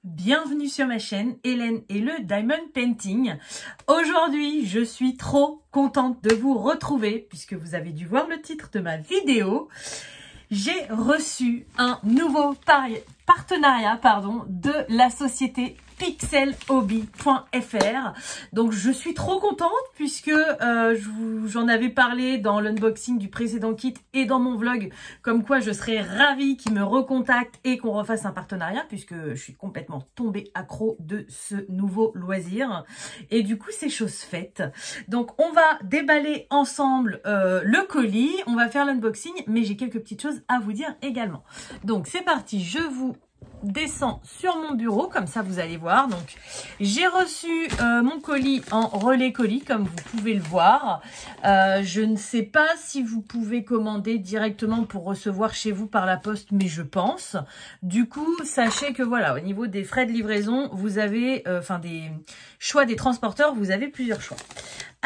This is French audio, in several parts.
Bienvenue sur ma chaîne Hélène et le Diamond Painting. Aujourd'hui, je suis trop contente de vous retrouver puisque vous avez dû voir le titre de ma vidéo. J'ai reçu un nouveau partenariat de la société pixelhobby.fr. Donc je suis trop contente puisque j'en avais parlé dans l'unboxing du précédent kit et dans mon vlog, comme quoi je serais ravie qu'ils me recontactent et qu'on refasse un partenariat puisque je suis complètement tombée accro de ce nouveau loisir. Et du coup c'est chose faite. Donc on va déballer ensemble le colis, on va faire l'unboxing, mais j'ai quelques petites choses à vous dire également. Donc c'est parti, je vous descends sur mon bureau, comme ça vous allez voir. Donc j'ai reçu mon colis en relais colis, comme vous pouvez le voir. Je ne sais pas si vous pouvez commander directement pour recevoir chez vous par la poste, mais je pense. Du coup, sachez que voilà, au niveau des frais de livraison, vous avez, des choix des transporteurs, vous avez plusieurs choix.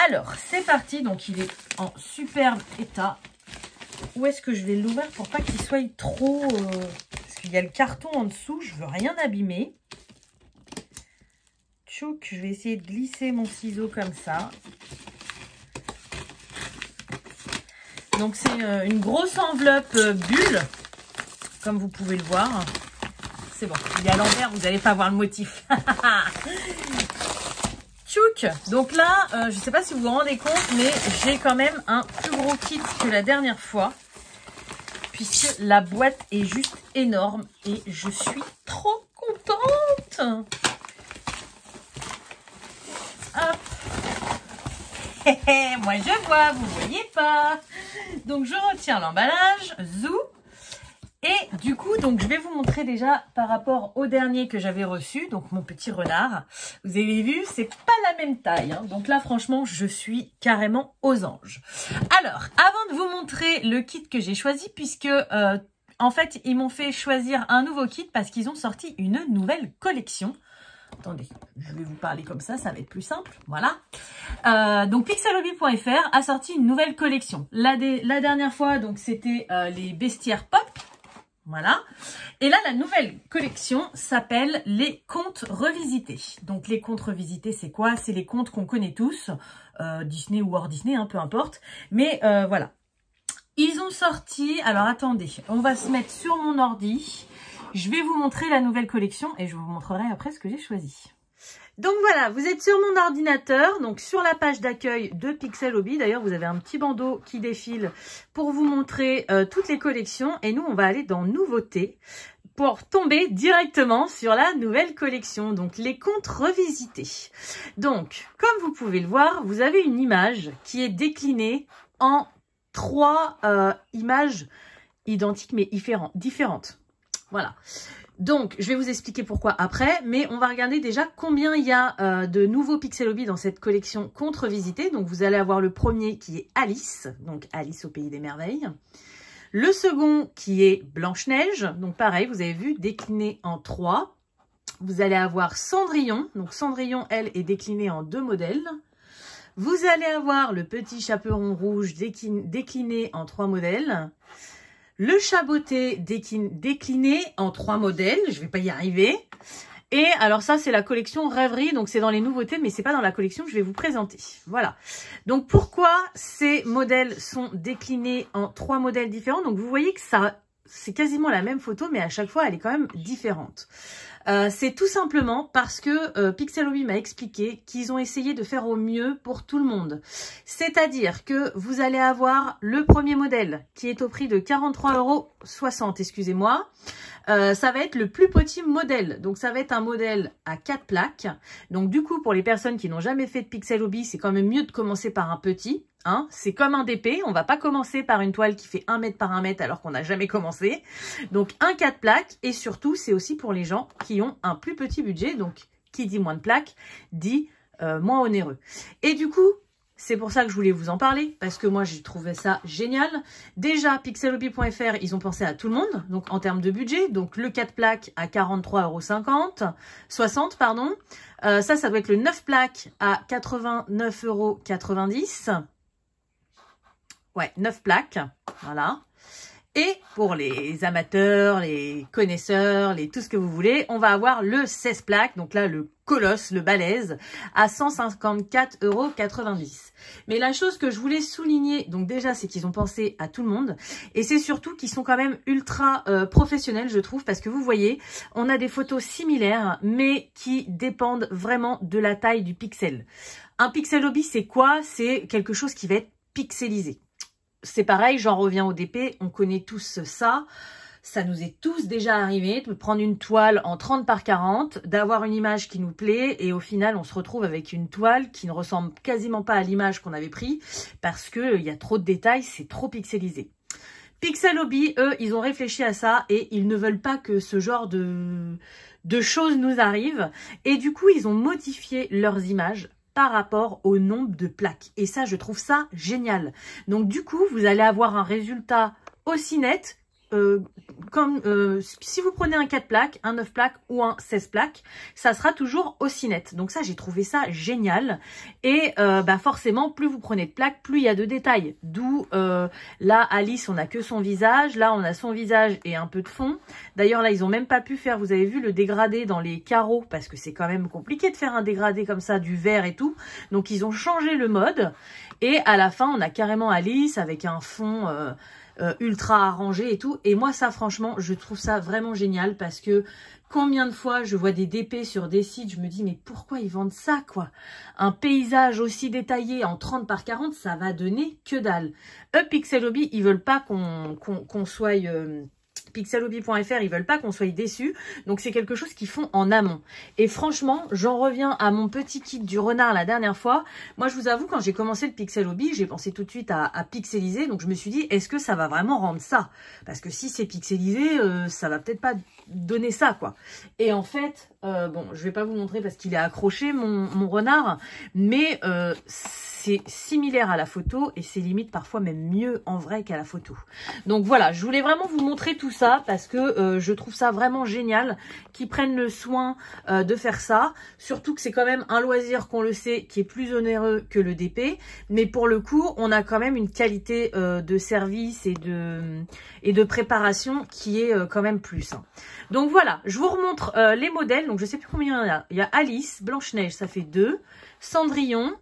Alors, c'est parti. Donc il est en superbe état. Où est-ce que je vais l'ouvrir pour pas qu'il soit trop... parce qu'il y a le carton en dessous, je veux rien abîmer. Tchouk, je vais essayer de glisser mon ciseau comme ça. Donc c'est une grosse enveloppe bulle, comme vous pouvez le voir. C'est bon, il est à l'envers, vous n'allez pas voir le motif. Tchouk, donc là, je ne sais pas si vous vous rendez compte, mais j'ai quand même un plus gros kit que la dernière fois. Puisque la boîte est juste énorme et je suis trop contente. Hop. Moi je vois, vous voyez pas. Donc je retiens l'emballage, zou. Et du coup, donc je vais vous montrer déjà par rapport au dernier que j'avais reçu, donc mon petit renard. Vous avez vu, c'est pas la même taille, hein. Donc là, franchement, je suis carrément aux anges. Alors, avant de vous montrer le kit que j'ai choisi, puisque en fait, ils m'ont fait choisir un nouveau kit parce qu'ils ont sorti une nouvelle collection. Attendez, je vais vous parler comme ça va être plus simple. Voilà. Donc pixelhobby.fr a sorti une nouvelle collection. La dernière fois, donc c'était les bestiaires pop. Voilà. Et là, la nouvelle collection s'appelle les contes revisités. Donc, les contes revisités, c'est quoi? C'est les contes qu'on connaît tous, Disney ou hors Disney, hein, peu importe. Mais voilà. Ils ont sorti... Alors, attendez, on va se mettre sur mon ordi. Je vais vous montrer la nouvelle collection et je vous montrerai après ce que j'ai choisi. Donc voilà, vous êtes sur mon ordinateur, donc sur la page d'accueil de Pixel Hobby. D'ailleurs, vous avez un petit bandeau qui défile pour vous montrer toutes les collections. Et nous, on va aller dans Nouveautés pour tomber directement sur la nouvelle collection, donc les contes revisités. Donc, comme vous pouvez le voir, vous avez une image qui est déclinée en 3 images identiques mais différentes. Voilà. Donc, je vais vous expliquer pourquoi après, mais on va regarder déjà combien il y a de nouveaux Pixel Hobby dans cette collection contes revisités. Donc, vous allez avoir le premier qui est Alice, donc Alice au pays des merveilles. Le second qui est Blanche-Neige, donc pareil, vous avez vu, décliné en 3. Vous allez avoir Cendrillon, donc Cendrillon, elle, est déclinée en 2 modèles. Vous allez avoir le petit chaperon rouge décliné en 3 modèles. Le chaboté décliné en 3 modèles, je vais pas y arriver. Et alors ça, c'est la collection Rêverie, donc c'est dans les nouveautés, mais c'est pas dans la collection que je vais vous présenter. Voilà. Donc pourquoi ces modèles sont déclinés en 3 modèles différents? Donc vous voyez que ça, c'est quasiment la même photo, mais à chaque fois, elle est quand même différente. C'est tout simplement parce que Pixel Hobby m'a expliqué qu'ils ont essayé de faire au mieux pour tout le monde. C'est-à-dire que vous allez avoir le premier modèle qui est au prix de 43,60 €, excusez-moi. Ça va être le plus petit modèle. Donc, ça va être un modèle à 4 plaques. Donc, du coup, pour les personnes qui n'ont jamais fait de Pixel Hobby, c'est quand même mieux de commencer par un petit. Hein, c'est comme un DP, on va pas commencer par une toile qui fait 1 mètre par 1 mètre alors qu'on n'a jamais commencé. Donc un 4 plaques et surtout c'est aussi pour les gens qui ont un plus petit budget. Donc qui dit moins de plaques dit moins onéreux. Et du coup c'est pour ça que je voulais vous en parler parce que moi j'ai trouvé ça génial. Déjà pixelhobby.fr ils ont pensé à tout le monde donc en termes de budget. Donc le 4 plaques à 43,60 pardon. Ça doit être le 9 plaques à 89,90 €. Ouais, 9 plaques, voilà. Et pour les amateurs, les connaisseurs, tout ce que vous voulez, on va avoir le 16 plaques, donc là le colosse, le balèze, à 154,90 €. Mais la chose que je voulais souligner, donc déjà, c'est qu'ils ont pensé à tout le monde. Et c'est surtout qu'ils sont quand même ultra professionnels, je trouve, parce que vous voyez, on a des photos similaires, mais qui dépendent vraiment de la taille du pixel. Un pixel hobby, c'est quoi? C'est quelque chose qui va être pixelisé. C'est pareil, j'en reviens au DP, on connaît tous ça. Ça nous est tous déjà arrivé de prendre une toile en 30 par 40, d'avoir une image qui nous plaît et au final, on se retrouve avec une toile qui ne ressemble quasiment pas à l'image qu'on avait prise parce qu'il y a trop de détails, c'est trop pixelisé. Pixel Hobby, eux, ils ont réfléchi à ça et ils ne veulent pas que ce genre de choses nous arrivent. Et du coup, ils ont modifié leurs images par rapport au nombre de plaques. Et ça, je trouve ça génial. Donc du coup, vous allez avoir un résultat aussi net si vous prenez un 4 plaques, un 9 plaques ou un 16 plaques, ça sera toujours aussi net. Donc ça, j'ai trouvé ça génial. Et forcément, plus vous prenez de plaques, plus il y a de détails. D'où là, Alice, on n'a que son visage. Là, on a son visage et un peu de fond. D'ailleurs, là, ils n'ont même pas pu faire, vous avez vu, le dégradé dans les carreaux, parce que c'est quand même compliqué de faire un dégradé comme ça, du vert et tout. Donc, ils ont changé le mode. Et à la fin, on a carrément Alice avec un fond ultra arrangé et tout. Et moi, ça, franchement, je trouve ça vraiment génial parce que combien de fois je vois des DP sur des sites, je me dis, mais pourquoi ils vendent ça, quoi? Un paysage aussi détaillé en 30 par 40, ça va donner que dalle. Eux, Pixel Hobby, ils veulent pas qu'on soit... pixelhobby.fr, ils veulent pas qu'on soit déçus. Donc, c'est quelque chose qu'ils font en amont. Et franchement, j'en reviens à mon petit kit du renard la dernière fois. Moi, je vous avoue, quand j'ai commencé le Pixel Hobby, j'ai pensé tout de suite à pixeliser. Donc, je me suis dit, est-ce que ça va vraiment rendre ça? Parce que si c'est pixelisé, ça va peut-être pas donner ça, quoi. Et en fait, bon, je vais pas vous montrer parce qu'il est accroché, mon renard. Mais c'est similaire à la photo et c'est limite parfois même mieux en vrai qu'à la photo. Donc voilà, je voulais vraiment vous montrer tout ça parce que je trouve ça vraiment génial qu'ils prennent le soin de faire ça. Surtout que c'est quand même un loisir, qu'on le sait, qui est plus onéreux que le DP. Mais pour le coup, on a quand même une qualité de service et de préparation qui est quand même plus. Donc voilà, je vous remontre les modèles. Donc je sais plus combien il y a. Il y a Alice, Blanche-Neige, ça fait 2. Cendrillon.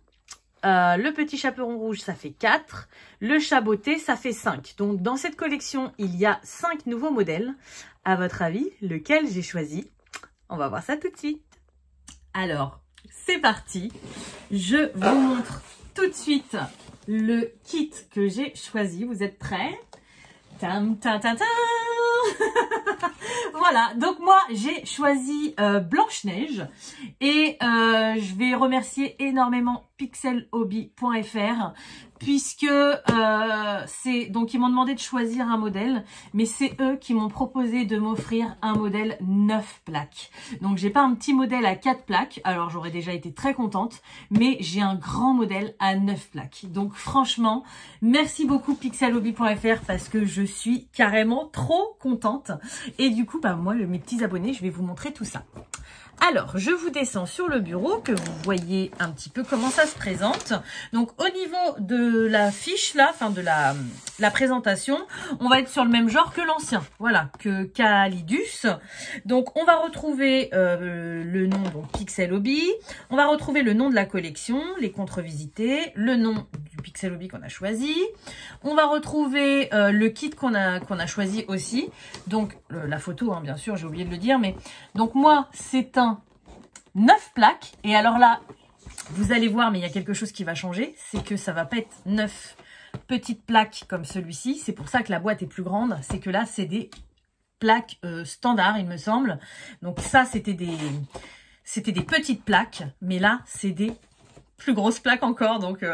Le petit chaperon rouge, ça fait 4. Le chat beauté, ça fait 5. Donc, dans cette collection, il y a 5 nouveaux modèles. À votre avis, lequel j'ai choisi? On va voir ça tout de suite. Alors, c'est parti. Je vous montre tout de suite le kit que j'ai choisi. Vous êtes prêts? Tam, tam, tam, tam. Voilà, donc moi j'ai choisi Blanche-Neige et je vais remercier énormément pixelhobby.fr puisque donc ils m'ont demandé de choisir un modèle, mais c'est eux qui m'ont proposé de m'offrir un modèle 9 plaques. Donc j'ai pas un petit modèle à 4 plaques, alors j'aurais déjà été très contente, mais j'ai un grand modèle à 9 plaques. Donc franchement, merci beaucoup pixelhobby.fr parce que je suis carrément trop contente. Et du coup, moi, mes petits abonnés, je vais vous montrer tout ça. Alors, je vous descends sur le bureau, que vous voyez un petit peu comment ça se présente. Donc, au niveau de la fiche, là, enfin de la présentation, on va être sur le même genre que l'ancien. Voilà, que Calidus. Donc, on va retrouver le nom, donc Pixel Hobby. On va retrouver le nom de la collection, les contre-visités, le nom du Pixel Hobby qu'on a choisi. On va retrouver le kit qu'on a choisi aussi. Donc, la photo, hein, bien sûr, j'ai oublié de le dire. Mais donc, moi, c'est un 9 plaques. Et alors là, vous allez voir, mais il y a quelque chose qui va changer. C'est que ça va pas être 9 petites plaques comme celui-ci. C'est pour ça que la boîte est plus grande. C'est que là, c'est des plaques standards, il me semble. Donc ça, c'était des petites plaques. Mais là, c'est des plus grosses plaques encore. Donc...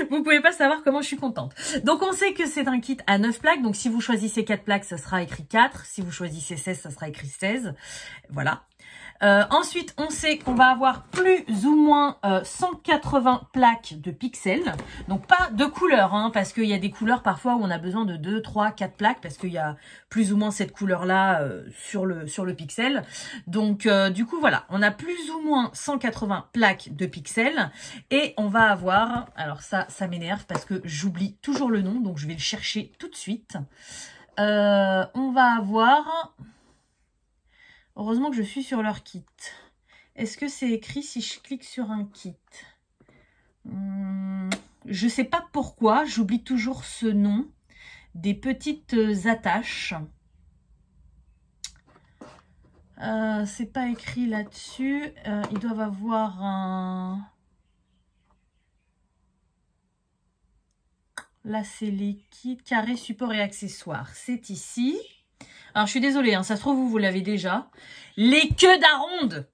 Vous pouvez pas savoir comment je suis contente. Donc, on sait que c'est un kit à 9 plaques. Donc, si vous choisissez 4 plaques, ça sera écrit 4. Si vous choisissez 16, ça sera écrit 16. Voilà. Ensuite, on sait qu'on va avoir plus ou moins 180 plaques de pixels. Donc pas de couleurs, hein, parce qu'il y a des couleurs parfois où on a besoin de 2, 3, 4 plaques, parce qu'il y a plus ou moins cette couleur-là sur le pixel. Donc du coup, voilà, on a plus ou moins 180 plaques de pixels. Et on va avoir, alors ça m'énerve parce que j'oublie toujours le nom, donc je vais le chercher tout de suite. On va avoir... Heureusement que je suis sur leur kit. Est-ce que c'est écrit si je clique sur un kit? Je sais pas pourquoi, j'oublie toujours ce nom. Des petites attaches. C'est pas écrit là-dessus. Ils doivent avoir un... Là, c'est les kits carrés, support et accessoires. C'est ici. Alors, je suis désolée, hein, ça se trouve, vous l'avez déjà. Les queues d'aronde.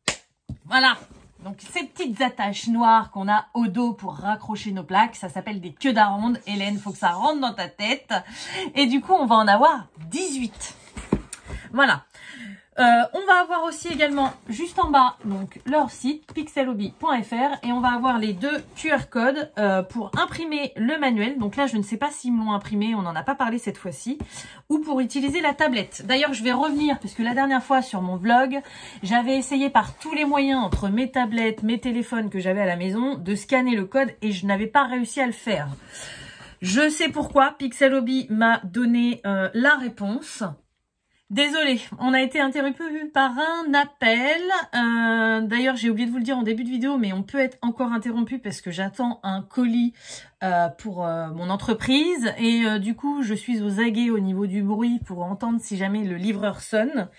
Voilà. Donc, ces petites attaches noires qu'on a au dos pour raccrocher nos plaques, ça s'appelle des queues d'aronde. Hélène, faut que ça rentre dans ta tête. Et du coup, on va en avoir 18. Voilà. On va avoir aussi également, juste en bas, donc leur site, pixelhobby.fr, et on va avoir les deux QR codes pour imprimer le manuel. Donc là, je ne sais pas s'ils me l'ont imprimé, on n'en a pas parlé cette fois-ci, ou pour utiliser la tablette. D'ailleurs, je vais revenir, parce que la dernière fois sur mon vlog, j'avais essayé par tous les moyens, entre mes tablettes, mes téléphones que j'avais à la maison, de scanner le code, et je n'avais pas réussi à le faire. Je sais pourquoi, Pixel Hobby m'a donné la réponse. Désolée, on a été interrompu par un appel. D'ailleurs, j'ai oublié de vous le dire en début de vidéo, mais on peut être encore interrompu parce que j'attends un colis pour mon entreprise. Et du coup, je suis aux aguets au niveau du bruit pour entendre si jamais le livreur sonne.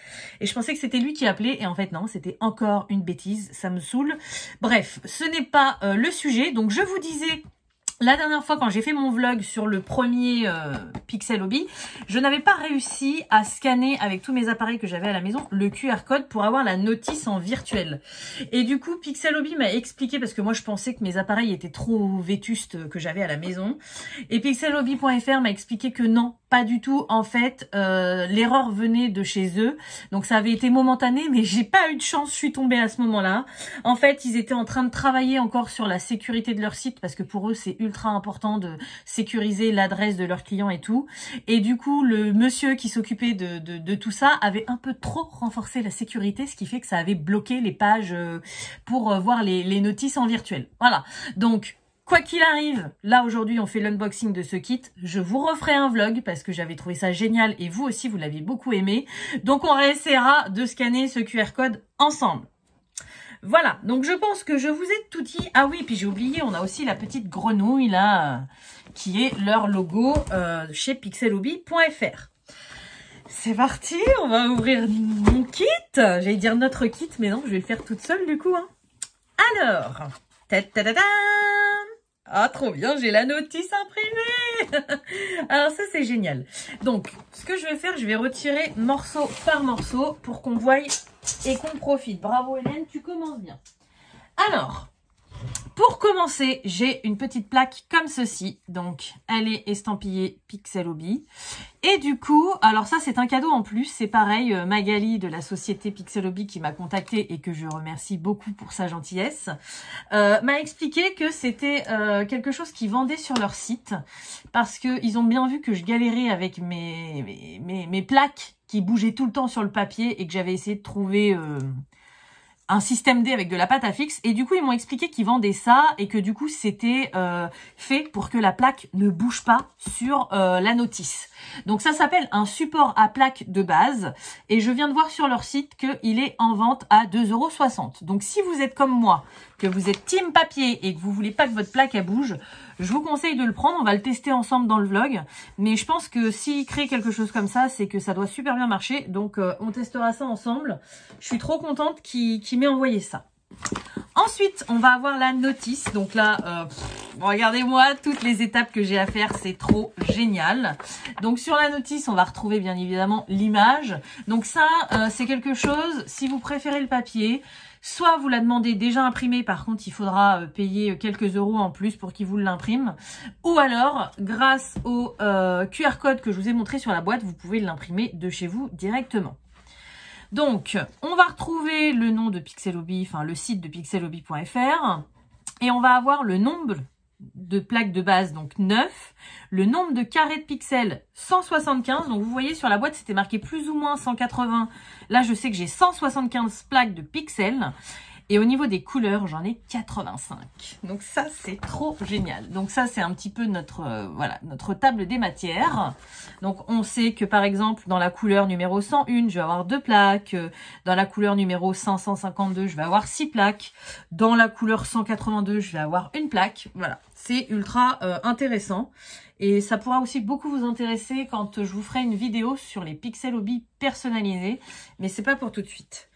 Et je pensais que c'était lui qui appelait. Et en fait, non, c'était encore une bêtise. Ça me saoule. Bref, ce n'est pas le sujet. Donc, je vous disais... La dernière fois, quand j'ai fait mon vlog sur le premier Pixel Hobby, je n'avais pas réussi à scanner avec tous mes appareils que j'avais à la maison le QR code pour avoir la notice en virtuel. Et du coup, Pixel Hobby m'a expliqué, parce que moi je pensais que mes appareils étaient trop vétustes que j'avais à la maison. Et pixelhobby.fr m'a expliqué que non, pas du tout. En fait, l'erreur venait de chez eux. Donc ça avait été momentané, mais j'ai pas eu de chance, je suis tombée à ce moment-là. En fait, ils étaient en train de travailler encore sur la sécurité de leur site, parce que pour eux, c'est ultra important de sécuriser l'adresse de leurs clients et tout. Et du coup, le monsieur qui s'occupait de tout ça avait un peu trop renforcé la sécurité, ce qui fait que ça avait bloqué les pages pour voir les notices en virtuel. Voilà. Donc, quoi qu'il arrive, là aujourd'hui on fait l'unboxing de ce kit. Je vous referai un vlog parce que j'avais trouvé ça génial et vous aussi vous l'avez beaucoup aimé. Donc on réessayera de scanner ce QR code ensemble. Voilà, donc je pense que je vous ai tout dit. Ah oui, puis j'ai oublié, on a aussi la petite grenouille là, qui est leur logo chez pixelhobby.fr. C'est parti, on va ouvrir mon kit. J'allais dire notre kit, mais non, je vais le faire toute seule du coup. Hein. Alors, ta-ta-ta-ta. Ah, trop bien, j'ai la notice imprimée. Alors ça, c'est génial. Donc, ce que je vais faire, je vais retirer morceau par morceau pour qu'on voie et qu'on profite. Bravo Hélène, tu commences bien. Alors, pour commencer, j'ai une petite plaque comme ceci. Donc, elle est estampillée Pixel Hobby. Et du coup, alors ça, c'est un cadeau en plus. C'est pareil, Magali de la société Pixel Hobby qui m'a contactée et que je remercie beaucoup pour sa gentillesse, m'a expliqué que c'était quelque chose qu'ils vendaient sur leur site parce qu'ils ont bien vu que je galérais avec mes plaques qui bougeaient tout le temps sur le papier et que j'avais essayé de trouver... un système D avec de la pâte à fixe et du coup ils m'ont expliqué qu'ils vendaient ça et que du coup c'était fait pour que la plaque ne bouge pas sur la notice. Donc ça s'appelle un support à plaque de base et je viens de voir sur leur site qu'il est en vente à 2,60 €. Donc si vous êtes comme moi, que vous êtes team papier et que vous voulez pas que votre plaque elle bouge, je vous conseille de le prendre. On va le tester ensemble dans le vlog, mais je pense que s'il crée quelque chose comme ça, c'est que ça doit super bien marcher. Donc on testera ça ensemble. Je suis trop contente qu'il m'ait envoyé ça. Ensuite, on va avoir la notice. Donc là, regardez-moi toutes les étapes que j'ai à faire. C'est trop génial. Donc sur la notice, on va retrouver bien évidemment l'image. Donc ça, c'est quelque chose, si vous préférez le papier, soit vous la demandez déjà imprimée, par contre il faudra payer quelques euros en plus pour qu'il vous l'imprime. Ou alors, grâce au QR code que je vous ai montré sur la boîte, vous pouvez l'imprimer de chez vous directement. Donc, on va retrouver le nom de Pixelhobby, enfin le site de pixelhobby.fr. Et on va avoir le nombre de plaques de base, donc 9. Le nombre de carrés de pixels, 175. Donc vous voyez sur la boîte, c'était marqué plus ou moins 180. Là, je sais que j'ai 175 plaques de pixels. Et au niveau des couleurs, j'en ai 85. Donc ça, c'est trop génial. Donc ça, c'est un petit peu notre voilà, notre table des matières. Donc on sait que par exemple, dans la couleur numéro 101, je vais avoir 2 plaques. Dans la couleur numéro 552, je vais avoir 6 plaques. Dans la couleur 182, je vais avoir 1 plaque. Voilà, c'est ultra intéressant. Et ça pourra aussi beaucoup vous intéresser quand je vous ferai une vidéo sur les Pixelhobby personnalisés. Mais c'est pas pour tout de suite.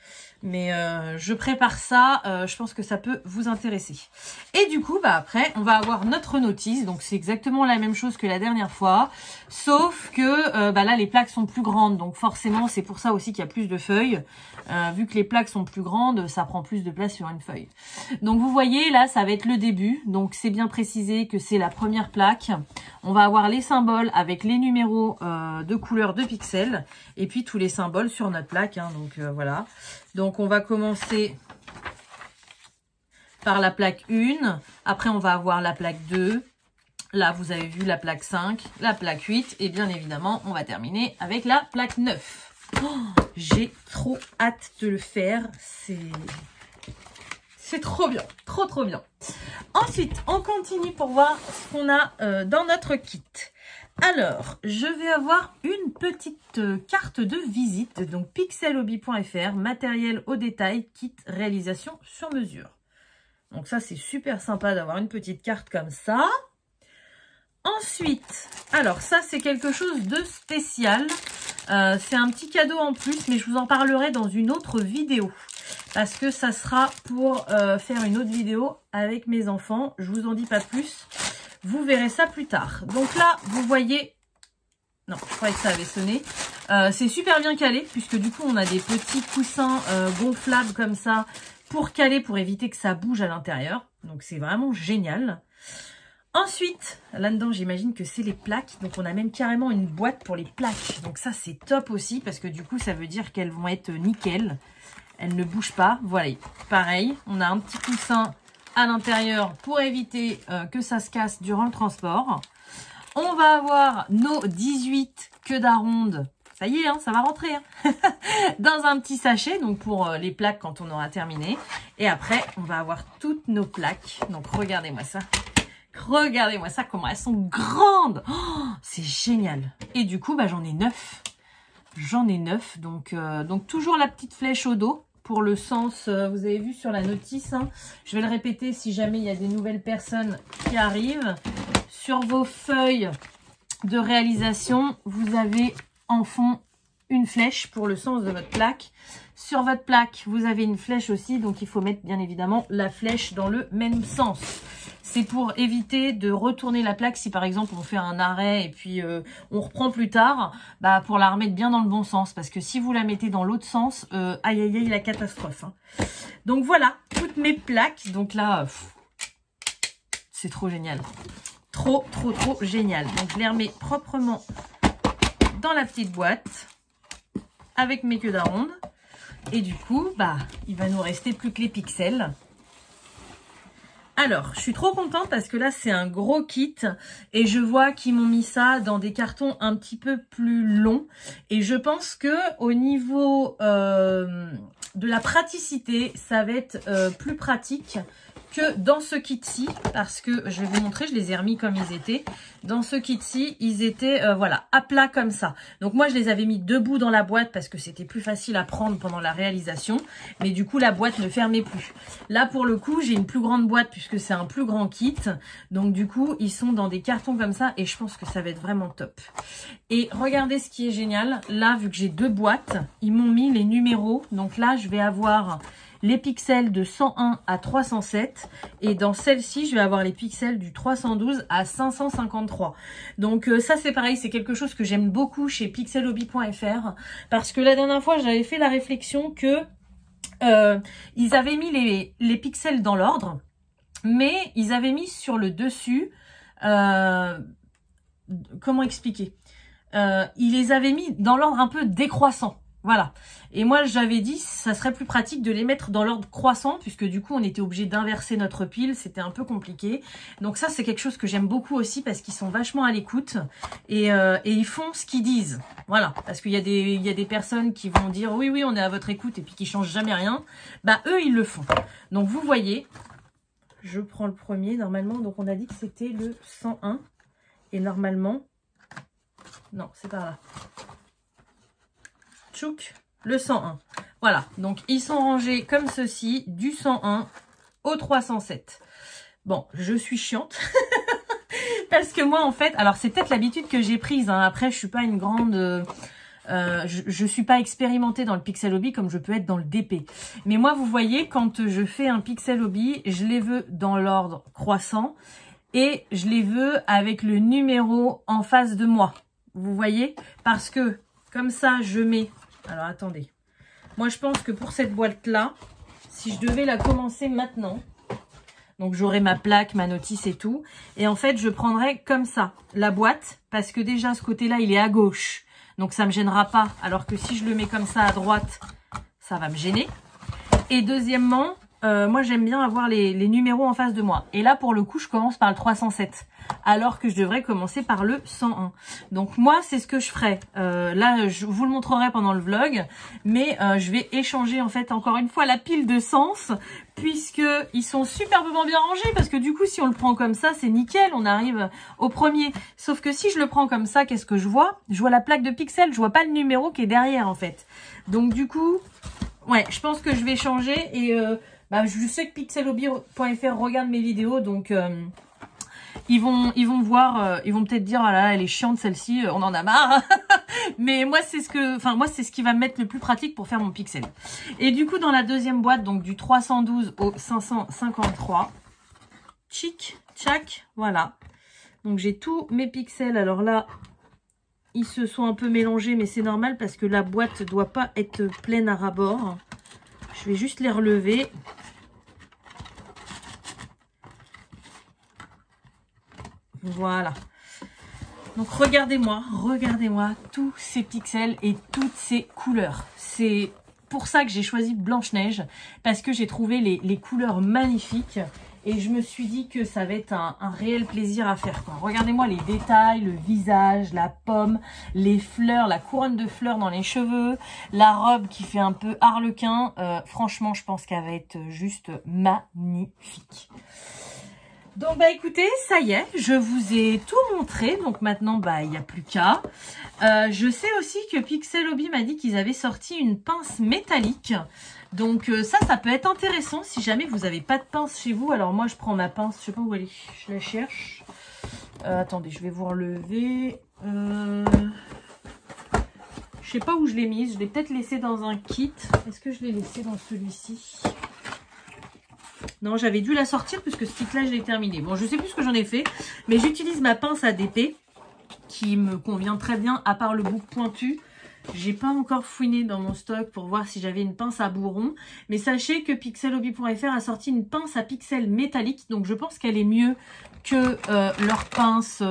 Mais je prépare ça, je pense que ça peut vous intéresser. Et du coup, bah après, on va avoir notre notice. Donc, c'est exactement la même chose que la dernière fois. Sauf que bah là, les plaques sont plus grandes. Donc, forcément, c'est pour ça aussi qu'il y a plus de feuilles. Vu que les plaques sont plus grandes, ça prend plus de place sur une feuille. Donc, vous voyez, là, ça va être le début. Donc, c'est bien précisé que c'est la première plaque. On va avoir les symboles avec les numéros de couleur de pixels. Et puis, tous les symboles sur notre plaque. Hein, donc, voilà. Donc, on va commencer par la plaque 1. Après, on va avoir la plaque 2. Là, vous avez vu la plaque 5, la plaque 8. Et bien évidemment, on va terminer avec la plaque 9. Oh, j'ai trop hâte de le faire. C'est trop bien. Trop, trop bien. Ensuite, on continue pour voir ce qu'on a dans notre kit. Alors, je vais avoir une petite carte de visite, donc pixelhobby.fr, matériel au détail, kit réalisation sur mesure. Donc ça, c'est super sympa d'avoir une petite carte comme ça. Ensuite, alors ça, c'est quelque chose de spécial. C'est un petit cadeau en plus, mais je vous en parlerai dans une autre vidéo. Parce que ça sera pour faire une autre vidéo avec mes enfants. Je vous en dis pas plus. Vous verrez ça plus tard. Donc là, vous voyez... Non, je croyais que ça avait sonné. C'est super bien calé, puisque du coup, on a des petits coussins gonflables comme ça pour caler, pour éviter que ça bouge à l'intérieur. Donc, c'est vraiment génial. Ensuite, là-dedans, j'imagine que c'est les plaques. Donc, on a même carrément une boîte pour les plaques. Donc, ça, c'est top aussi, parce que du coup, ça veut dire qu'elles vont être nickel. Elles ne bougent pas. Voilà, pareil, on a un petit coussin à l'intérieur pour éviter que ça se casse durant le transport. On va avoir nos 18 queues d'aronde. Ça y est, hein, ça va rentrer. Hein. Dans un petit sachet, donc pour les plaques quand on aura terminé. Et après, on va avoir toutes nos plaques. Donc, regardez-moi ça. Regardez-moi ça, comment elles sont grandes. Oh, c'est génial. Et du coup, bah, j'en ai 9. J'en ai 9. Donc toujours la petite flèche au dos. Pour le sens, vous avez vu sur la notice, hein, je vais le répéter si jamais il y a des nouvelles personnes qui arrivent. Sur vos feuilles de réalisation, vous avez en fond une flèche pour le sens de votre plaque. Sur votre plaque, vous avez une flèche aussi, donc il faut mettre bien évidemment la flèche dans le même sens. C'est pour éviter de retourner la plaque si par exemple on fait un arrêt et puis on reprend plus tard, bah pour la remettre bien dans le bon sens. Parce que si vous la mettez dans l'autre sens, aïe aïe aïe la catastrophe. Hein. Donc voilà, toutes mes plaques. Donc là, c'est trop génial. Trop, trop, trop génial. Donc je les remets proprement dans la petite boîte avec mes queues d'aronde. Et du coup, bah, il va nous rester plus que les pixels. Alors, je suis trop contente parce que là, c'est un gros kit et je vois qu'ils m'ont mis ça dans des cartons un petit peu plus longs. Et je pense que au niveau de la praticité, ça va être plus pratique que dans ce kit-ci, parce que je vais vous montrer, je les ai remis comme ils étaient. Dans ce kit-ci, ils étaient voilà, à plat comme ça. Donc moi, je les avais mis debout dans la boîte parce que c'était plus facile à prendre pendant la réalisation. Mais du coup, la boîte ne fermait plus. Là, pour le coup, j'ai une plus grande boîte puisque c'est un plus grand kit. Donc du coup, ils sont dans des cartons comme ça et je pense que ça va être vraiment top. Et regardez ce qui est génial. Là, vu que j'ai 2 boîtes, ils m'ont mis les numéros. Donc là, je vais avoir les pixels de 101 à 307 et dans celle-ci je vais avoir les pixels du 312 à 553. Donc ça c'est pareil, c'est quelque chose que j'aime beaucoup chez pixelhobby.fr parce que la dernière fois j'avais fait la réflexion que ils avaient mis les pixels dans l'ordre, mais ils avaient mis sur le dessus comment expliquer, ils les avaient mis dans l'ordre un peu décroissant. Voilà. Et moi, j'avais dit, ça serait plus pratique de les mettre dans l'ordre croissant, puisque du coup, on était obligé d'inverser notre pile. C'était un peu compliqué. Donc ça, c'est quelque chose que j'aime beaucoup aussi, parce qu'ils sont vachement à l'écoute. Et ils font ce qu'ils disent. Voilà. Parce qu'il y a des personnes qui vont dire, oui, oui, on est à votre écoute, et puis qui changent jamais rien. Bah, eux, ils le font. Donc, vous voyez, je prends le premier, normalement. Donc, on a dit que c'était le 101. Et normalement, non, c'est pas là. Tchouk, le 101. Voilà, donc ils sont rangés comme ceci, du 101 au 307. Bon, je suis chiante. Parce que moi, en fait, alors c'est peut-être l'habitude que j'ai prise. Hein. Après, je suis pas une grande... je suis pas expérimentée dans le pixel hobby comme je peux être dans le DP. Mais moi, vous voyez, quand je fais un pixel hobby, je les veux dans l'ordre croissant. Et je les veux avec le numéro en face de moi. Vous voyez? Parce que, comme ça, je mets... Alors, attendez. Moi, je pense que pour cette boîte-là, si je devais la commencer maintenant, donc j'aurais ma plaque, ma notice et tout. Et en fait, je prendrais comme ça la boîte, parce que déjà, ce côté-là, il est à gauche. Donc, ça ne me gênera pas. Alors que si je le mets comme ça à droite, ça va me gêner. Et deuxièmement, moi, j'aime bien avoir les numéros en face de moi. Et là, pour le coup, je commence par le 307. Alors que je devrais commencer par le 101. Donc moi, c'est ce que je ferai. Là, je vous le montrerai pendant le vlog. Mais je vais échanger, en fait, encore une fois, la pile de sens. Puisqu'ils sont superbement bien rangés. Parce que du coup, si on le prend comme ça, c'est nickel. On arrive au premier. Sauf que si je le prends comme ça, qu'est-ce que je vois? Je vois la plaque de pixels. Je vois pas le numéro qui est derrière, en fait. Donc du coup, ouais, je pense que je vais changer. Et je sais que pixelhobby.fr regarde mes vidéos. Donc... Ils vont voir, ils vont peut-être dire, ah là, elle est chiante celle-ci, on en a marre. Mais moi, c'est ce qui va me mettre le plus pratique pour faire mon pixel. Et du coup, dans la deuxième boîte, donc du 312 au 553, tchic, tchac, voilà. Donc j'ai tous mes pixels. Alors là, ils se sont un peu mélangés, mais c'est normal parce que la boîte ne doit pas être pleine à ras-bord. Je vais juste les relever. Voilà. Donc regardez-moi tous ces pixels et toutes ces couleurs. C'est pour ça que j'ai choisi Blanche-Neige, parce que j'ai trouvé les couleurs magnifiques et je me suis dit que ça va être un réel plaisir à faire. Regardez-moi les détails, le visage, la pomme, les fleurs, la couronne de fleurs dans les cheveux, la robe qui fait un peu harlequin. Franchement, je pense qu'elle va être juste magnifique. Donc écoutez, ça y est, je vous ai tout montré, donc maintenant il n'y a plus qu'à. Je sais aussi que Pixel Hobby m'a dit qu'ils avaient sorti une pince métallique. Donc ça peut être intéressant si jamais vous n'avez pas de pince chez vous. Alors moi je prends ma pince, je sais pas où elle est, je la cherche. Attendez, je vais vous relever. Je sais pas où je l'ai mise, je l'ai peut-être laissée dans un kit. Est-ce que je l'ai laissée dans celui-ci ? Non, j'avais dû la sortir puisque ce kit-là, je l'ai terminé. Bon, je sais plus ce que j'en ai fait, mais j'utilise ma pince à DP qui me convient très bien, à part le bout pointu. J'ai pas encore fouiné dans mon stock pour voir si j'avais une pince à bourron. Mais sachez que pixelhobby.fr a sorti une pince à pixels métallique. Donc, je pense qu'elle est mieux que leur pince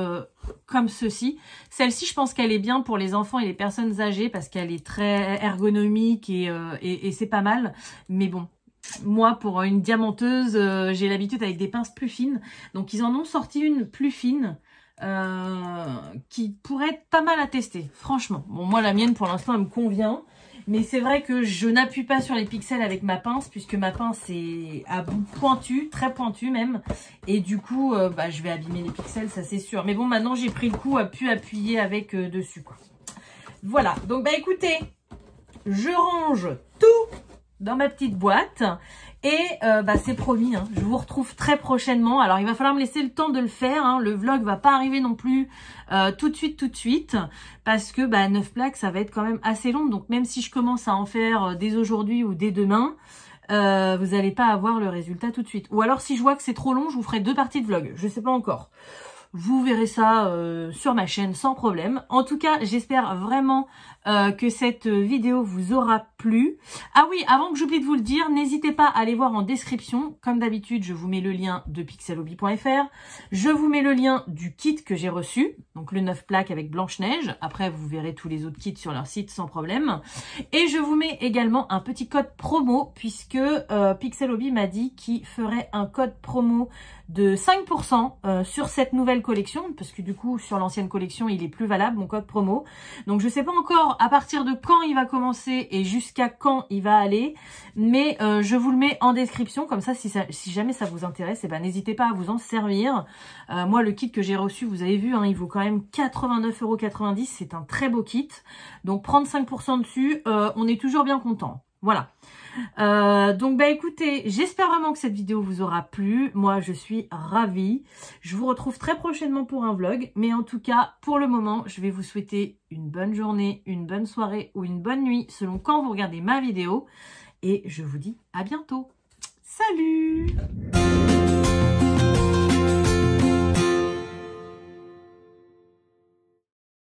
comme ceci. Celle-ci, je pense qu'elle est bien pour les enfants et les personnes âgées parce qu'elle est très ergonomique et c'est pas mal. Mais bon. Moi, pour une diamanteuse, j'ai l'habitude avec des pinces plus fines. Donc, ils en ont sorti une plus fine qui pourrait être pas mal à tester, franchement. Bon, moi, la mienne, pour l'instant, elle me convient. Mais c'est vrai que je n'appuie pas sur les pixels avec ma pince, puisque ma pince est à bout pointu, très pointu même. Et du coup, je vais abîmer les pixels, ça c'est sûr. Mais bon, maintenant, j'ai pris le coup à pu appuyer avec dessus, quoi. Voilà, donc écoutez, je range tout dans ma petite boîte et c'est promis, hein, je vous retrouve très prochainement. Alors il va falloir me laisser le temps de le faire, hein. Le vlog va pas arriver non plus tout de suite parce que 9 plaques ça va être quand même assez long, donc même si je commence à en faire dès aujourd'hui ou dès demain, vous n'allez pas avoir le résultat tout de suite. Ou alors si je vois que c'est trop long, je vous ferai 2 parties de vlog, je sais pas encore. vous verrez ça sur ma chaîne sans problème. En tout cas, j'espère vraiment que cette vidéo vous aura plu. Ah oui, avant que j'oublie de vous le dire, n'hésitez pas à aller voir en description. Comme d'habitude, je vous mets le lien de pixelhobby.fr. Je vous mets le lien du kit que j'ai reçu, donc le 9 plaques avec Blanche-Neige. Après, vous verrez tous les autres kits sur leur site sans problème. Et je vous mets également un petit code promo, puisque Pixel Hobby m'a dit qu'il ferait un code promo de 5% sur cette nouvelle collection, parce que du coup, sur l'ancienne collection, il est plus valable, mon code promo. Donc, je sais pas encore à partir de quand il va commencer et jusqu'à quand il va aller, mais je vous le mets en description, comme ça, si jamais ça vous intéresse, eh ben, n'hésitez pas à vous en servir. Moi, le kit que j'ai reçu, vous avez vu, hein, il vaut quand même 89,90 €, c'est un très beau kit. Donc, prendre 5% dessus, on est toujours bien content. Voilà. Donc bah écoutez, j'espère vraiment que cette vidéo vous aura plu. Moi je suis ravie. Je vous retrouve très prochainement pour un vlog. Mais en tout cas, pour le moment, je vais vous souhaiter une bonne journée, une bonne soirée ou une bonne nuit selon quand vous regardez ma vidéo. Et je vous dis à bientôt. Salut!